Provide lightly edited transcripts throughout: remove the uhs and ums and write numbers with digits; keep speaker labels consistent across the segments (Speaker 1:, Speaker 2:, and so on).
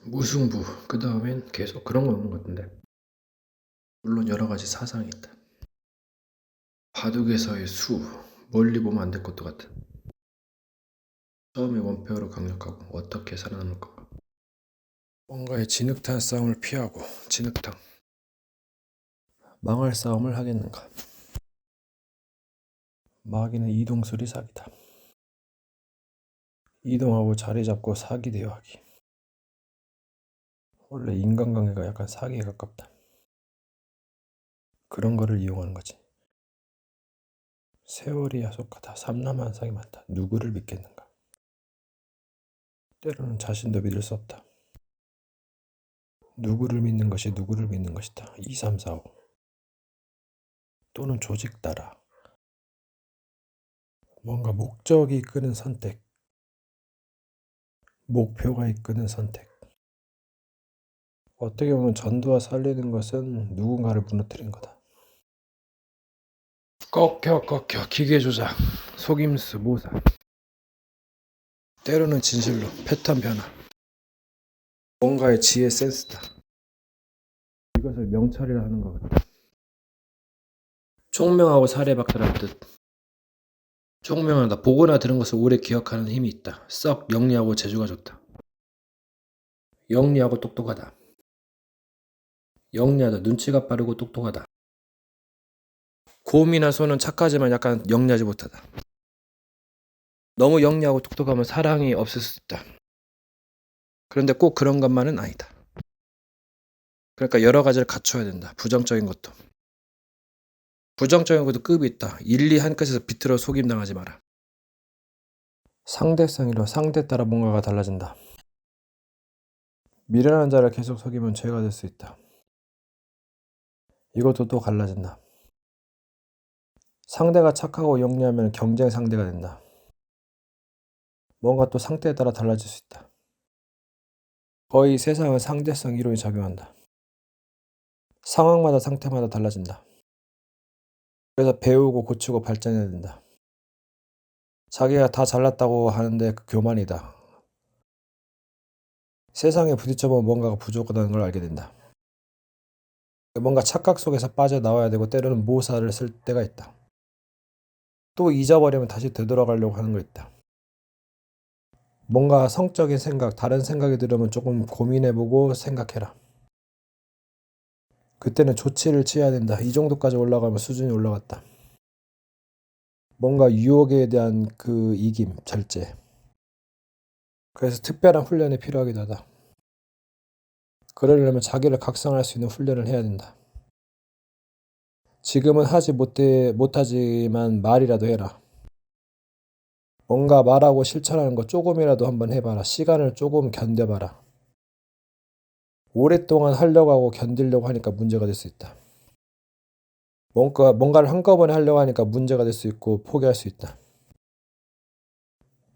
Speaker 1: 무승부. 그 다음엔 계속 그런 거 없는 것 같은데. 물론 여러 가지 사상이 있다. 바둑에서의 수. 멀리 보면 안 될 것도 같은. 처음에 원페어로 강력하고 어떻게 살아남을 건가. 뭔가의 진흙탕 싸움을 피하고 진흙탕. 망할 싸움을 하겠는가. 마귀는 이동술이 사기다. 이동하고 자리 잡고 사기 대화하기. 원래 인간관계가 약간 사기에 가깝다. 그런 거를 이용하는 거지. 세월이 야속하다. 삼라만상이 많다. 누구를 믿겠는가. 때로는 자신도 믿을 수 없다. 누구를 믿는 것이 누구를 믿는 것이다. 2, 3, 4, 5. 또는 조직 따라. 뭔가 목적이 이끄는 선택. 목표가 이끄는 선택. 어떻게 보면 전두와 살리는 것은 누군가를 무너뜨린 거다. 꺾여 기계조작, 속임수, 모사. 때로는 진실로, 패턴 변화. 뭔가의 지혜 센스다. 이것을 명찰이라 하는 거거든. 총명하고 사례박탈할 듯. 총명하다. 보거나 들은 것을 오래 기억하는 힘이 있다. 썩 영리하고 재주가 좋다. 영리하고 똑똑하다. 영리하다. 눈치가 빠르고 똑똑하다. 곰이나 소는 착하지만 약간 영리하지 못하다. 너무 영리하고 똑똑하면 사랑이 없을 수 있다. 그런데 꼭 그런 것만은 아니다. 그러니까 여러 가지를 갖춰야 된다. 부정적인 것도. 부정적인 것도 급이 있다. 일리 한 끗에서 비틀어 속임당하지 마라. 상대성이로 상대 따라 뭔가가 달라진다. 미련한 자를 계속 속이면 죄가 될 수 있다. 이것도 또 갈라진다. 상대가 착하고 영리하면 경쟁 상대가 된다. 뭔가 또 상태에 따라 달라질 수 있다. 거의 세상은 상대성 이론이 작용한다. 상황마다 상태마다 달라진다. 그래서 배우고 고치고 발전해야 된다. 자기가 다 잘났다고 하는데 그 교만이다. 세상에 부딪혀보면 뭔가가 부족하다는 걸 알게 된다. 뭔가 착각 속에서 빠져나와야 되고 때로는 모사를 쓸 때가 있다. 또 잊어버리면 다시 되돌아가려고 하는 거 있다. 뭔가 성적인 생각, 다른 생각이 들으면 조금 고민해보고 생각해라. 그때는 조치를 취해야 된다. 이 정도까지 올라가면 수준이 올라갔다. 뭔가 유혹에 대한 그 이김, 절제. 그래서 특별한 훈련이 필요하기도 하다. 그러려면 자기를 각성할 수 있는 훈련을 해야 된다. 지금은 못하지만 말이라도 해라. 뭔가 말하고 실천하는 거 조금이라도 한번 해봐라. 시간을 조금 견뎌봐라. 오랫동안 하려고 하고 견디려고 하니까 문제가 될 수 있다. 뭔가를 한꺼번에 하려고 하니까 문제가 될 수 있고 포기할 수 있다.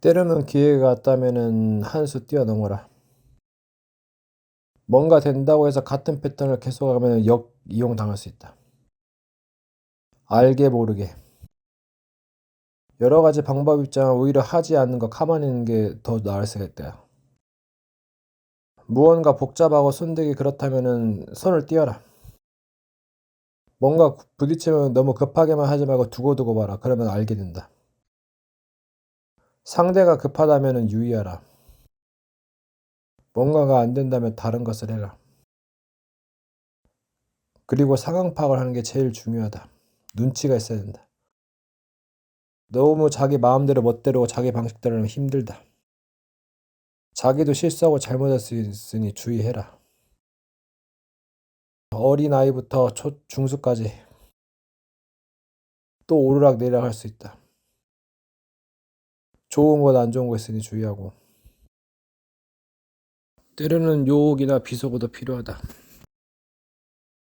Speaker 1: 때로는 기회가 왔다면은 한 수 뛰어넘어라. 뭔가 된다고 해서 같은 패턴을 계속하면 이용당할 수 있다. 알게 모르게. 여러 가지 방법 있지만 오히려 하지 않는 거 가만히 있는 게 더 나을 수가 있다. 무언가 복잡하고 손대기 그렇다면은 손을 띄어라. 뭔가 부딪히면 너무 급하게만 하지 말고 두고두고 봐라. 그러면 알게 된다. 상대가 급하다면은 유의하라. 뭔가가 안 된다면 다른 것을 해라. 그리고 상황 파악을 하는 게 제일 중요하다. 눈치가 있어야 된다. 너무 자기 마음대로 멋대로 자기 방식대로 하면 힘들다. 자기도 실수하고 잘못할 수 있으니 주의해라. 어린아이부터 중수까지 또 오르락내리락 할 수 있다. 좋은 것 안 좋은 거 있으니 주의하고. 때로는 유혹이나 비속어도 필요하다.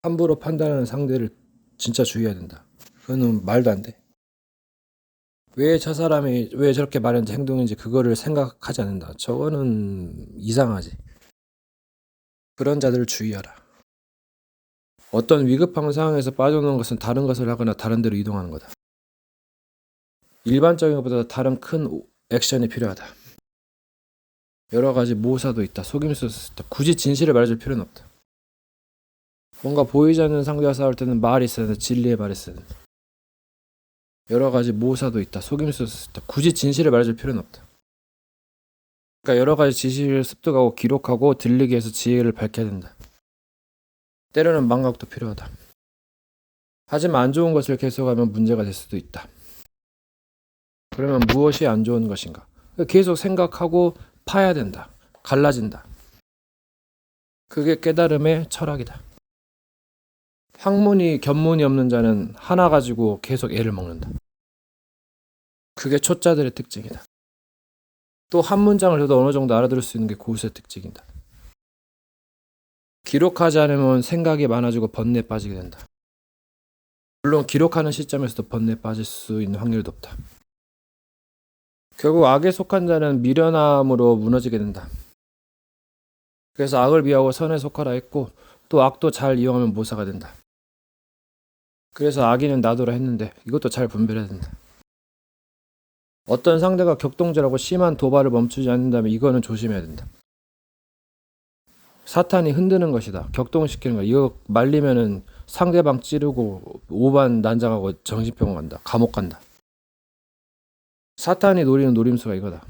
Speaker 1: 함부로 판단하는 상대를 진짜 주의해야 된다. 그거는 말도 안 돼. 왜 저 사람이 왜 저렇게 말했는지 행동인지 그거를 생각하지 않는다. 저거는 이상하지. 그런 자들을 주의하라. 어떤 위급한 상황에서 빠져나오는 것은 다른 것을 하거나 다른 데로 이동하는 거다. 일반적인 것보다 다른 큰 액션이 필요하다. 여러 가지 모사도 있다. 속임수도 쓸 수 있다. 굳이 진실을 말해줄 필요는 없다. 뭔가 보이지 않는 상대와 싸울 때는 말이 있어야 된다. 진리의 말이 있어야 된다. 여러 가지 모사도 있다. 속임수도 쓸 수 있다. 굳이 진실을 말해줄 필요는 없다. 그러니까 여러 가지 지식을 습득하고 기록하고 들리게 해서 지혜를 밝혀야 된다. 때로는 망각도 필요하다. 하지만 안 좋은 것을 계속하면 문제가 될 수도 있다. 그러면 무엇이 안 좋은 것인가? 계속 생각하고 파야 된다. 갈라진다. 그게 깨달음의 철학이다. 학문이 견문이 없는 자는 하나 가지고 계속 애를 먹는다. 그게 초짜들의 특징이다. 또 한 문장을 해도 어느 정도 알아들을 수 있는 게 고수의 특징이다. 기록하지 않으면 생각이 많아지고 번뇌에 빠지게 된다. 물론 기록하는 시점에서도 번뇌에 빠질 수 있는 확률이 높다. 결국 악에 속한 자는 미련함으로 무너지게 된다. 그래서 악을 미워하고 선에 속하라 했고 또 악도 잘 이용하면 모사가 된다. 그래서 악인은 놔두라 했는데 이것도 잘 분별해야 된다. 어떤 상대가 격동절하고 심한 도발을 멈추지 않는다면 이거는 조심해야 된다. 사탄이 흔드는 것이다. 격동시키는 거야. 이거 말리면은 상대방 찌르고 오반 난장하고 정신병원 간다. 감옥 간다. 사탄이 노리는 노림수가 이거다.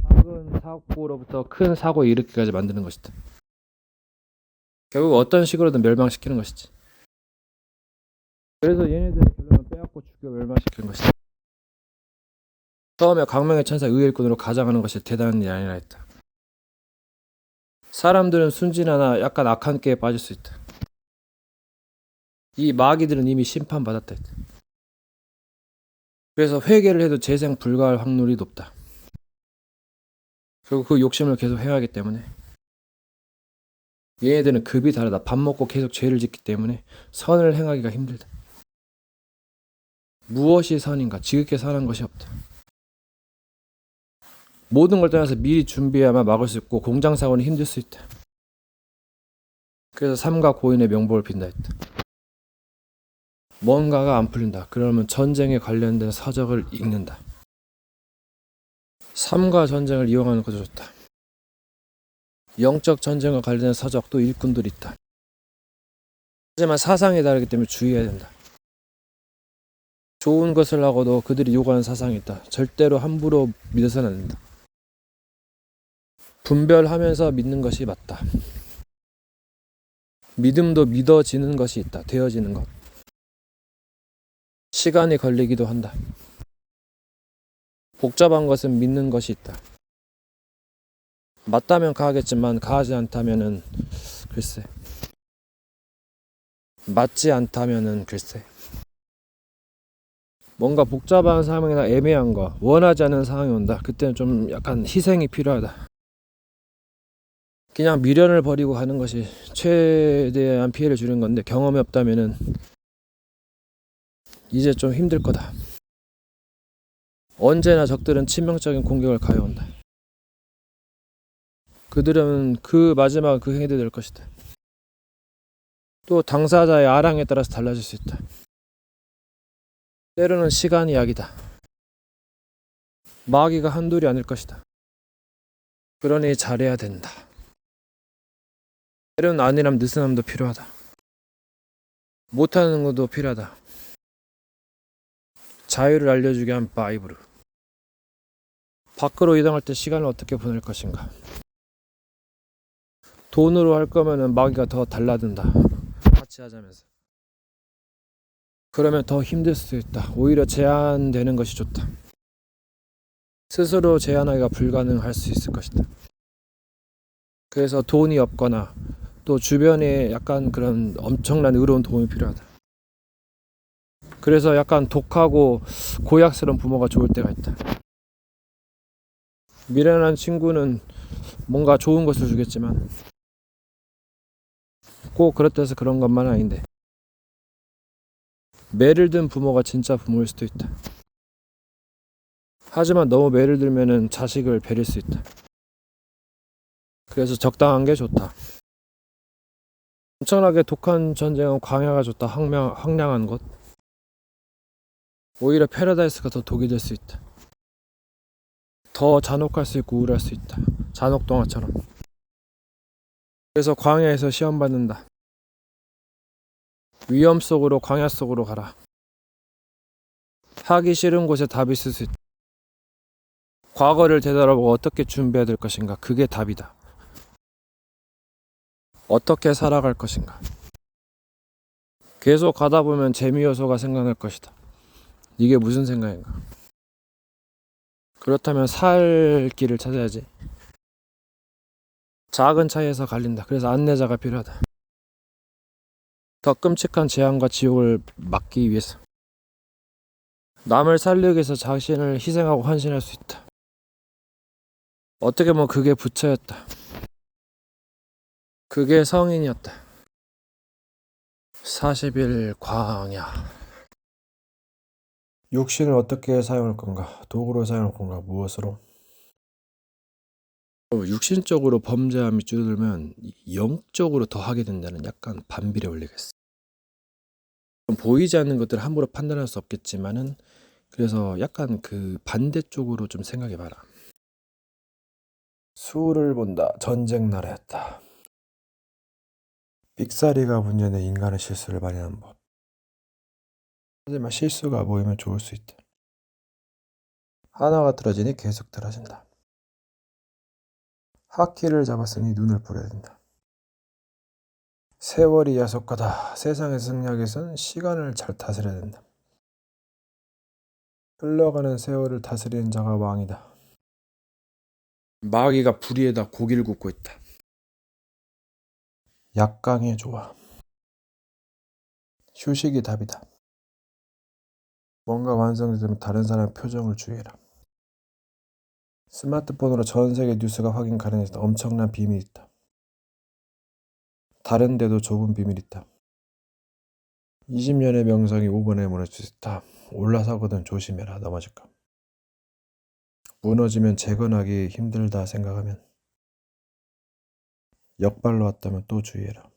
Speaker 1: 작은 사고로부터 큰 사고를 일으키기까지 만드는 것이다. 결국 어떤 식으로든 멸망시키는 것이지. 그래서 얘네들의 결론은 빼앗고 죽여 멸망시키는 것이다. 처음에 광명의 천사 의의 일꾼으로 가장하는 것이 대단한 일이 아니라 했다. 사람들은 순진하나 약간 악한 깨에 빠질 수 있다. 이 마귀들은 이미 심판받았다 했다. 그래서 회개를 해도 재생 불가할 확률이 높다. 그리고 그 욕심을 계속 해야하기 때문에 얘네들은 급이 다르다. 밥 먹고 계속 죄를 짓기 때문에 선을 행하기가 힘들다. 무엇이 선인가? 지극히 선한 것이 없다. 모든 걸 떠나서 미리 준비해야만 막을 수 있고 공장사고는 힘들 수 있다. 그래서 삼가 고인의 명복을 빈다 했다. 뭔가가 안 풀린다. 그러면 전쟁에 관련된 서적을 읽는다. 삶과 전쟁을 이용하는 것도 좋다. 영적 전쟁과 관련된 서적도 일꾼들이 있다. 하지만 사상이 다르기 때문에 주의해야 된다. 좋은 것을 하고도 그들이 요구하는 사상이 있다. 절대로 함부로 믿어서는 안 된다. 분별하면서 믿는 것이 맞다. 믿음도 믿어지는 것이 있다. 되어지는 것. 시간이 걸리기도 한다. 복잡한 것은 믿는 것이 있다. 맞다면 가하겠지만 가하지 않다면은 글쎄. 맞지 않다면은 글쎄. 뭔가 복잡한 상황이나 애매한 거, 원하지 않는 상황이 온다. 그때는 좀 약간 희생이 필요하다. 그냥 미련을 버리고 가는 것이 최대한 피해를 주는 건데 경험이 없다면은 이제 좀 힘들 거다. 언제나 적들은 치명적인 공격을 가해온다. 그들은 그 마지막 그 행위도 될 것이다. 또 당사자의 아랑에 따라서 달라질 수 있다. 때로는 시간이 약이다. 마귀가 한둘이 아닐 것이다. 그러니 잘해야 된다. 때로는 안일함, 느슨함도 필요하다. 못하는 것도 필요하다. 자유를 알려주게 한 바이브ル. 밖으로 이동할 때 시간을 어떻게 보낼 것인가. 돈으로 할 거면은 마귀가 더 달라든다. 같이 하자면서. 그러면 더 힘들 수도 있다. 오히려 제한되는 것이 좋다. 스스로 제한하기가 불가능할 수 있을 것이다. 그래서 돈이 없거나 또 주변에 약간 그런 엄청난 의로운 도움이 필요하다. 그래서 약간 독하고 고약스러운 부모가 좋을 때가 있다. 미련한 친구는 뭔가 좋은 것을 주겠지만 꼭 그렇다 해서 그런 것만 아닌데 매를 든 부모가 진짜 부모일 수도 있다. 하지만 너무 매를 들면은 자식을 베릴 수 있다. 그래서 적당한 게 좋다. 엄청나게 독한 전쟁은 광야가 좋다. 황량한 것. 오히려 패러다이스가 더 독이 될 수 있다. 더 잔혹할 수 있고 우울할 수 있다. 잔혹동화처럼. 그래서 광야에서 시험 받는다. 위험 속으로, 광야 속으로 가라. 하기 싫은 곳에 답이 있을 수 있다. 과거를 되돌아보고 어떻게 준비해야 될 것인가. 그게 답이다. 어떻게 살아갈 것인가. 계속 가다 보면 재미 요소가 생각날 것이다. 이게 무슨 생각인가. 그렇다면 살 길을 찾아야지. 작은 차이에서 갈린다. 그래서 안내자가 필요하다. 더 끔찍한 재앙과 지옥을 막기 위해서. 남을 살리기 위해서 자신을 희생하고 헌신할 수 있다. 어떻게 보면 그게 부처였다. 그게 성인이었다. 40일 광야. 육신을 어떻게 사용할 건가? 도구로 사용할 건가? 무엇으로? 육신적으로 범죄함이 줄어들면 영적으로 더 하게 된다는 약간 반비례 원리가 있어. 보이지 않는 것들을 함부로 판단할 수 없겠지만은 그래서 약간 그 반대쪽으로 좀 생각해봐라. 수를 본다. 전쟁 나라였다. 삑사리가 문제는 인간의 실수를 많이 하는 법. 하지만 실수가 모이면 좋을 수 있다. 하나가 틀어지니 계속 틀어진다. 하키를 잡았으니 눈을 뿌려야 된다. 세월이 야속하다. 세상의 승리하기 위해서는 시간을 잘 다스려야 된다. 흘러가는 세월을 다스리는 자가 왕이다. 마귀가 불의에다 고기를 굽고 있다. 약강에 좋아. 휴식이 답이다. 뭔가 완성되면 다른 사람의 표정을 주의해라. 스마트폰으로 전 세계 뉴스가 확인 가능해서 엄청난 비밀이 있다. 다른 데도 좁은 비밀이 있다. 20년의 명성이 5번에 무너질 수 있다. 올라서거든 조심해라. 넘어질까. 무너지면 재건하기 힘들다 생각하면 역발로 왔다면 또 주의해라.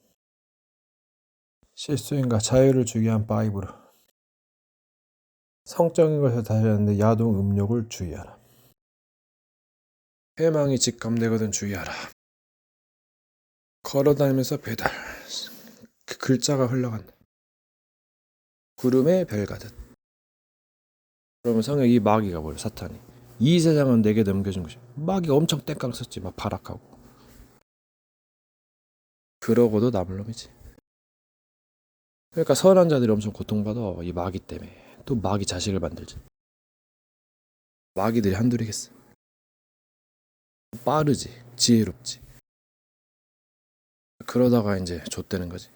Speaker 1: 실수인가 자유를 주기 위한 바이브ル. 성적인 것을 다스리는데 야동 음욕을 주의하라. 해망이 직감되거든 주의하라. 걸어다니면서 배달. 그 글자가 흘러간다. 구름의 별 가듯. 그러면 성경 이 마귀가 뭐예요? 사탄이. 이 세상은 내게 넘겨준 것이. 마귀가 엄청 땡깡 썼지. 막 발악하고. 그러고도 남을 놈이지. 그러니까 선한 자들이 엄청 고통받아. 이 마귀 때문에. 또 마귀 자식을 만들지. 마귀들이 한둘이겠어. 빠르지. 지혜롭지. 그러다가 이제 좆되는 거지.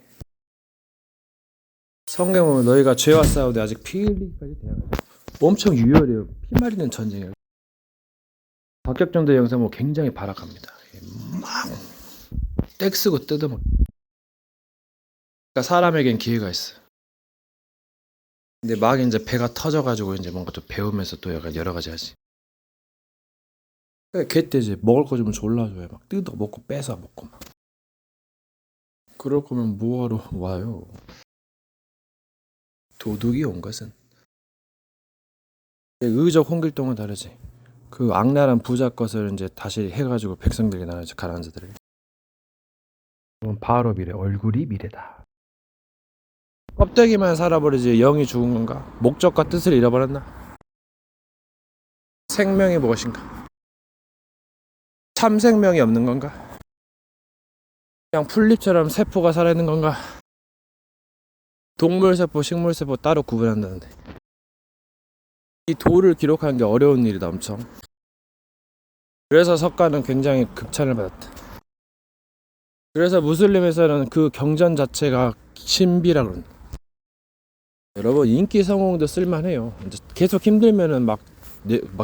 Speaker 1: 성경 보면 너희가 죄와 싸우되 아직 피 흘리기까지 돼야 돼. 엄청 유혈이에요. 피 마리는 전쟁이에요. 박격정대 영상 보면 굉장히 발악합니다. 막 떼 쓰고 뜯어먹. 그러니까 사람에겐 기회가 있어. 근데 막 이제 배가 터져가지고 이제 뭔가 또 배우면서 또 약간 여러 가지 하지. 걔때지 먹을 거 주면 졸라 줘요. 막 뜯어 먹고 뺏어 먹고 막. 그럴 거면 뭐하러 와요? 도둑이 온 것은 의적 홍길동은 다르지. 그 악랄한 부자 것을 이제 다시 해가지고 백성들에게 나눠서 가난한 자들에게. 바로 미래, 얼굴이 미래다. 껍데기만 살아버리지 영이 죽은 건가? 목적과 뜻을 잃어버렸나? 생명이 무엇인가? 참 생명이 없는 건가? 그냥 풀잎처럼 세포가 살아있는 건가? 동물세포, 식물세포 따로 구분한다는데 이 도를 기록하는 게 어려운 일이다 엄청. 그래서 석가는 굉장히 극찬을 받았다. 그래서 무슬림에서는 그 경전 자체가 신비라 그런다. 여러분 인기 성공도 쓸만해요. 계속 힘들면은 막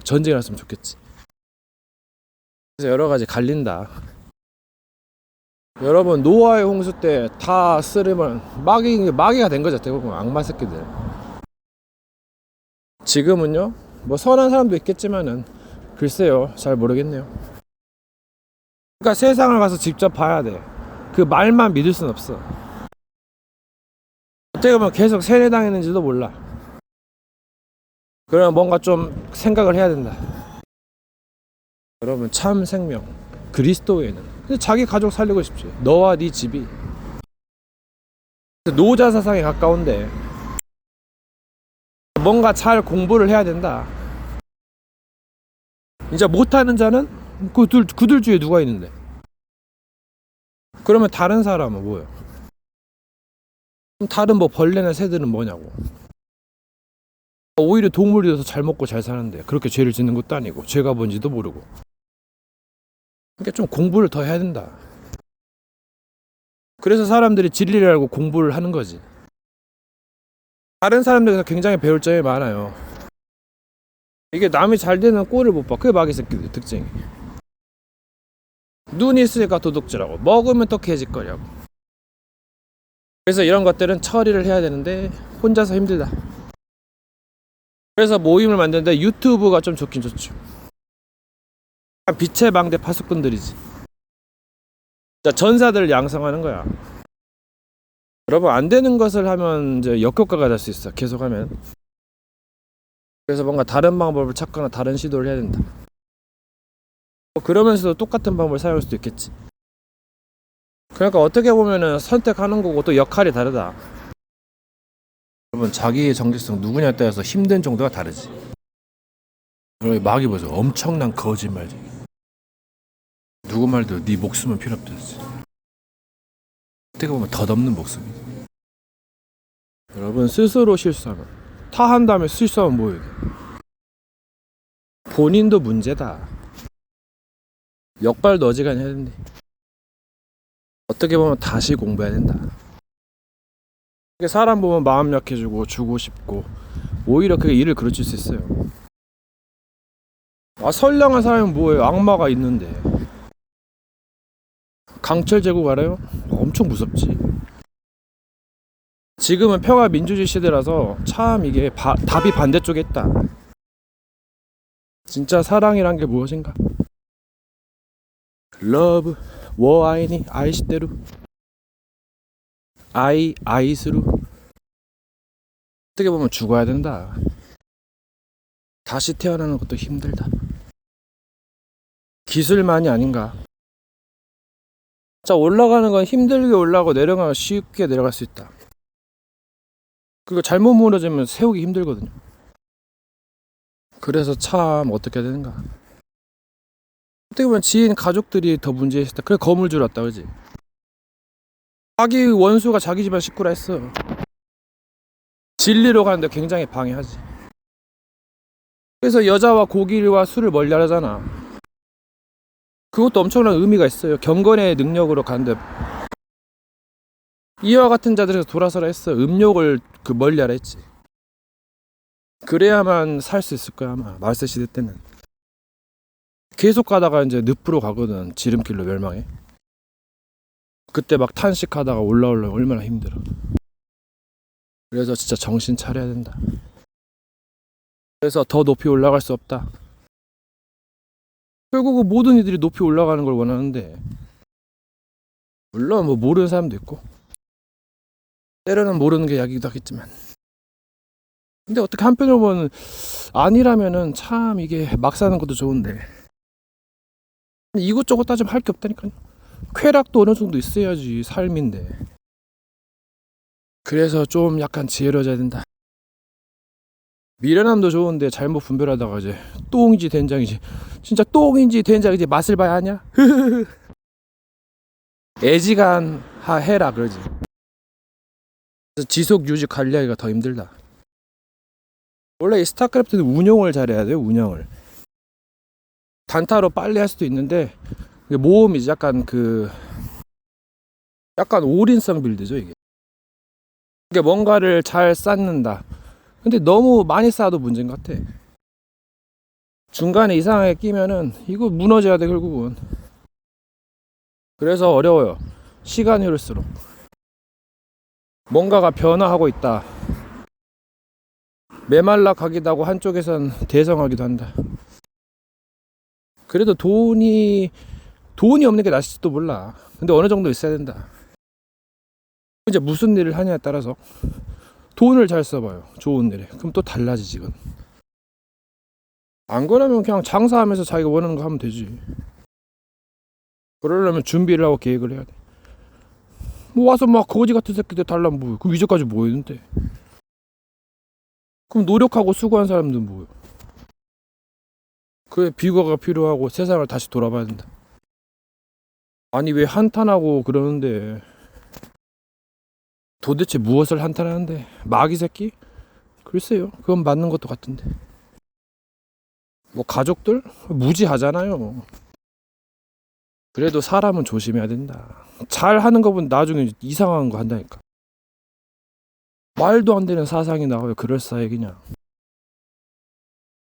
Speaker 1: 전쟁이 났으면 좋겠지. 그래서 여러 가지 갈린다. 여러분 노아의 홍수 때 다 쓰려면 마귀가 된 거죠. 대부분 악마 새끼들. 지금은요 뭐 선한 사람도 있겠지만은 글쎄요 잘 모르겠네요. 그러니까 세상을 가서 직접 봐야 돼. 그 말만 믿을 순 없어. 어떻게 보면 계속 세뇌당했는지도 몰라. 그럼 뭔가 좀 생각을 해야 된다. 여러분, 참 생명 그리스도에는 근데 자기 가족 살리고 싶지. 너와 네 집이 노자 사상에 가까운데 뭔가 잘 공부를 해야 된다. 이제 못하는 자는 그들 중에 누가 있는데? 그러면 다른 사람은 뭐예요? 다른 뭐 벌레나 새들은 뭐냐고. 오히려 동물이 돼서 잘 먹고 잘 사는데 그렇게 죄를 짓는 것도 아니고 죄가 뭔지도 모르고. 그러니까 좀 공부를 더 해야 된다. 그래서 사람들이 진리를 알고 공부를 하는 거지. 다른 사람들에서 굉장히 배울 점이 많아요. 이게 남이 잘 되는 꼴을 못 봐. 그게 마귀 새끼들 특징이. 눈이 있으니까 도둑질하고 먹으면 또 개짓거리하고. 그래서 이런 것들은 처리를 해야 되는데 혼자서 힘들다. 그래서 모임을 만드는데 유튜브가 좀 좋긴 좋죠. 빛의 망대 파수꾼들이지. 전사들을 양성하는 거야. 여러분, 안 되는 것을 하면 이제 역효과가 날 수 있어. 계속하면. 그래서 뭔가 다른 방법을 찾거나 다른 시도를 해야 된다. 그러면서도 똑같은 방법을 사용할 수도 있겠지. 그러니까 어떻게 보면은 선택하는 거고 또 역할이 다르다. 여러분, 자기의 정체성 누구냐에 따라서 힘든 정도가 다르지. 그리고 막이 보죠. 엄청난 거짓말쟁이. 누구 말도 네 목숨은 필요 없듯이. 어떻게 보면 덧없는 목숨이지. 여러분, 스스로 실수하면 타 한 다음에 실수하면 뭐예요? 본인도 문제다. 역발도 어지간히 해야 된대. 어떻게 보면 다시 공부해야 된다. 사람 보면 마음 약해지고 주고 싶고 오히려 그게 일을 그르칠 수 있어요. 선량한 사람은 뭐예요? 악마가 있는데. 강철 제국 알아요? 엄청 무섭지. 지금은 평화 민주주의 시대라서 참 이게 답이 반대쪽에 있다. 진짜 사랑이란 게 무엇인가? 러브 워아이니 아이시대루 아이스루. 어떻게 보면 죽어야 된다. 다시 태어나는 것도 힘들다. 기술만이 아닌가. 자, 올라가는 건 힘들게 올라가고 내려가면 쉽게 내려갈 수 있다. 그리고 잘못 무너지면 세우기 힘들거든요. 그래서 참 어떻게 해야 되는가. 어떻게 보면 지인 가족들이 더 문제있다. 그래 거물줄 왔다 그러지. 자기 원수가 자기 집안 식구라 했어. 진리로 가는데 굉장히 방해하지. 그래서 여자와 고기와 술을 멀리 하잖아. 그것도 엄청난 의미가 있어요. 경건의 능력으로 가는데 이와 같은 자들에서 돌아서라 했어. 음욕을 멀리 하라 했지. 그래야만 살 수 있을 거야 아마. 말세 시대 때는 계속 가다가 이제 늪으로 가거든. 지름길로 멸망해. 그때 막 탄식하다가 올라오려면 얼마나 힘들어. 그래서 진짜 정신 차려야 된다. 그래서 더 높이 올라갈 수 없다. 결국은 모든 이들이 높이 올라가는 걸 원하는데, 물론 뭐 모르는 사람도 있고 때로는 모르는 게 약이기도 하겠지만, 근데 어떻게 한편으로 보면 아니라면은 참 이게 막 사는 것도 좋은데 이것저것 따지면 할 게 없다니까요. 쾌락도 어느 정도 있어야지 삶인데. 그래서 좀 약간 지혜로워져야 된다. 미련함도 좋은데 잘못 분별하다가 이제 똥인지 된장인지, 진짜 똥인지 된장인지 맛을 봐야 하냐? 애지간해라 그러지. 그래서 지속 유지 관리하기가 더 힘들다. 원래 이 스타크래프트는 운영을 잘해야 돼요. 운영을 단타로 빨리 할 수도 있는데 모험이지. 약간 올인성 빌드죠 이게. 이게 뭔가를 잘 쌓는다. 근데 너무 많이 쌓아도 문제인 것 같아. 중간에 이상하게 끼면은 이거 무너져야 돼 결국은. 그래서 어려워요. 시간이 흐를수록 뭔가가 변화하고 있다. 메말라 가기도 하고 한쪽에선 대성하기도 한다. 그래도 돈이 없는 게 낫을지도 몰라. 근데 어느 정도 있어야 된다. 이제 무슨 일을 하냐에 따라서 돈을 잘 써봐요. 좋은 일에. 그럼 또 달라지지 이건. 안 그러면 그냥 장사하면서 자기가 원하는 거 하면 되지. 그러려면 준비를 하고 계획을 해야 돼. 뭐 와서 막 거지 같은 새끼들 달라면 뭐야. 그럼 이제까지 뭐 했는데. 그럼 노력하고 수고한 사람들은 뭐야. 그게 비거가 필요하고 세상을 다시 돌아봐야 된다. 아니 왜 한탄하고 그러는데. 도대체 무엇을 한탄하는데. 마귀 새끼? 글쎄요. 그건 맞는 것도 같은데. 뭐 가족들? 무지하잖아요. 그래도 사람은 조심해야 된다. 잘 하는 거보다 나중에 이상한 거 한다니까. 말도 안 되는 사상이 나와요. 그럴싸해 그냥.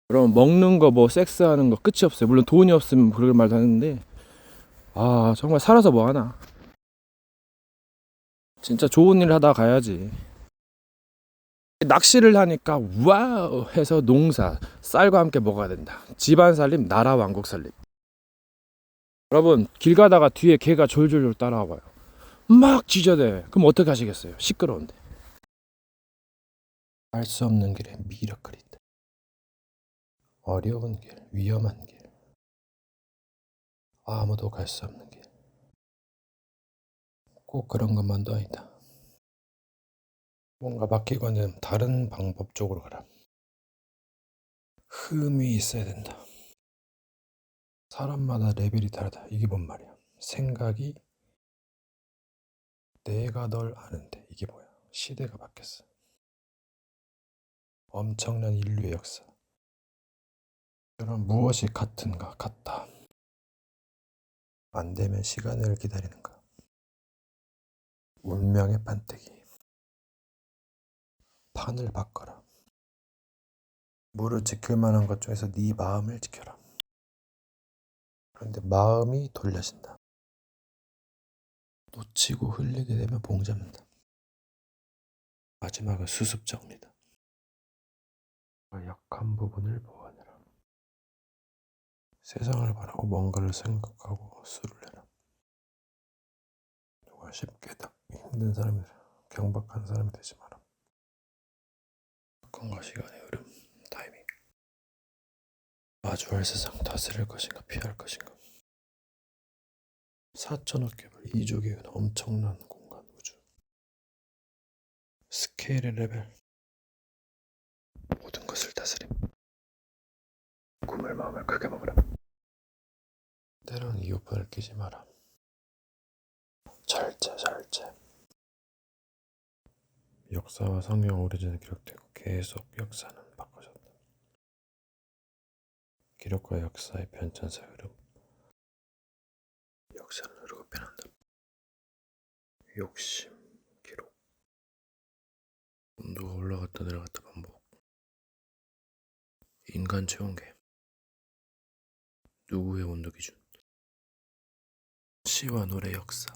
Speaker 1: 그럼 먹는 거 뭐 섹스하는 거 끝이 없어요. 물론 돈이 없으면 그럴 말도 하는데 아 정말 살아서 뭐 하나. 진짜 좋은 일 하다 가야지. 낚시를 하니까 와우 해서 농사 쌀과 함께 먹어야 된다. 집안 살림 나라 왕국 살림. 여러분 길 가다가 뒤에 개가 졸졸졸 따라와봐요. 막 짖어대. 그럼 어떻게 하시겠어요? 시끄러운데. 알 수 없는 길에 미러클이 있다. 어려운 길, 위험한 길, 아무도 갈 수 없는 길. 꼭 그런 것만도 아니다. 뭔가 막히거든 다른 방법 쪽으로 가라. 흠이 있어야 된다. 사람마다 레벨이 다르다. 이게 뭔 말이야? 생각이 내가 널 아는데 이게 뭐야? 시대가 바뀌었어. 엄청난 인류의 역사. 그럼 무엇이 같은가? 같다. 안 되면 시간을 기다리는가? 운명의 판때기. 판을 바꿔라. 무릇 지킬 만한 것 중에서 네 마음을 지켜라. 그런데 마음이 돌려진다. 놓치고 흘리게 되면 봉잡는다. 마지막은 수습 정리다. 약한 부분을 보완해라. 세상을 바라고 뭔가를 생각하고 수를 내라. 누가 쉽게 딱 힘든 사람이 경박한 사람이 되지 마라. 건과 시간의 흐름, 타이밍. 마주할 세상 다스릴 것인가 피할 것인가. 4천억 개발 2조 개의 엄청난 공간 우주. 스케일의 레벨. 모든 것을 다스림. 꿈을 마음을 크게 먹으라. 때론 이웃분을 끼지 마라. 절제. 역사와 성경 오래전에 기록되고 계속 역사는 바꿔졌다. 기록과 역사의 변천사 흐름. 역사는 흐르고 변한다. 욕심, 기록. 온도가 올라갔다 내려갔다 반복. 인간 체온계. 누구의 온도 기준? 시와 노래 역사.